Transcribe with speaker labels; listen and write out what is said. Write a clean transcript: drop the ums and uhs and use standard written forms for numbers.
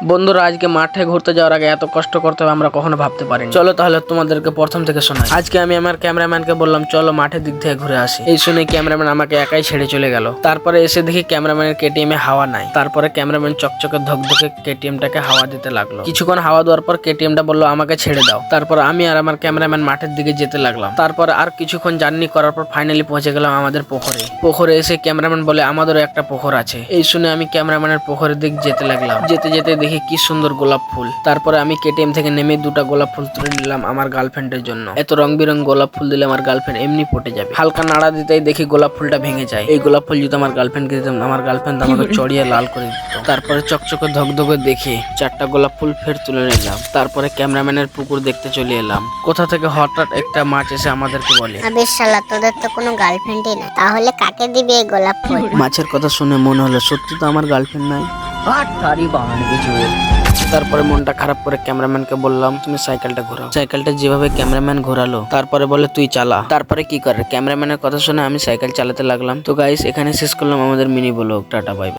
Speaker 1: বন্ধুরা আজকে মাঠে ঘুরতে যাওয়ার আগে এত কষ্ট করতে হবে আমরা কখনো ভাবতে পারিনি। চলো তাহলে তোমাদেরকে প্রথম থেকে শোনাই। আজকে আমি আমার ক্যামেরাম্যানকে বললাম চলো মাঠের দিক থেকে ঘুরে আসি। এই শুনে ক্যামেরাম্যান আমাকে একাই ছেড়ে চলে গেল। তারপরে এসে দেখি ক্যামেরাম্যানের কেটিএম এ হাওয়া নাই। তারপরে ক্যামেরাম্যান চকচকে ধকধকে কেটিএমটাকে হাওয়া দিতে লাগলো। কিছুক্ষণ হাওয়া দেওয়ার পর কেটিএমটা বললো আমাকে ছেড়ে দাও। তারপর আমি আর আমার ক্যামেরাম্যান মাঠের দিকে যেতে লাগলাম। তারপর আর কিছুক্ষণ জার্নি করার পর ফাইনালি পৌঁছে গেলাম আমাদের পুকুরে এসে ক্যামেরাম্যান বলে আমাদেরও একটা পুকুর আছে। এই শুনে আমি ক্যামেরাম্যানের পুকুরের দিক যেতে লাগলাম। যেতে যেতে দেখি কি সুন্দর গোলাপ ফুল। তারপরে আমি কেটিএম থেকে নেমে দুটা গোলাপ ফুল তুলে নিলাম আমার গার্লফ্রেন্ডের জন্য। এত রং বেরং গোলাপ ফুল দিলে আমার গার্লফ্রেন্ড এমনি পটে যাবে। হালকা নাড়া দিতেই দেখি গোলাপ ফুলটা ভেঙে যায়। এই গোলাপ ফুল যদি আমার গার্লফ্রেন্ডকে দিতাম আমার গার্লফ্রেন্ড আমাকে চড়িয়ে লাল করে দিত। তারপরে চকচকে ধকধকে দেখে চারটা গোলাপ ফুল ফের তুলে নিলাম। তারপরে ক্যামেরাম্যানের পুকুর দেখতে চলে এলাম। কোথা থেকে হঠাৎ একটা মাছ এসে আমাদেরকে বলে
Speaker 2: আবে শালা তোদের তো কোনো গার্লফ্রেন্ডই না, তাহলে কাকে দিবি এই গোলাপ ফুল?
Speaker 1: মাছের কথা শুনে মনে হলো সত্যি তো আমার গার্লফ্রেন্ড নাই। তারপরে মনটা খারাপ করে ক্যামেরাম্যানকে বললাম তুমি সাইকেলটা ঘোরাও। সাইকেলটা যেভাবে ক্যামেরাম্যান ঘোরালো তারপরে বলে তুই চালা। তারপরে কি করে ক্যামেরাম্যানের কথা শুনে আমি সাইকেল চালাতে লাগলাম। তো গাইস এখানে শেষ করলাম আমাদের মিনি ব্লগ। Tata bye.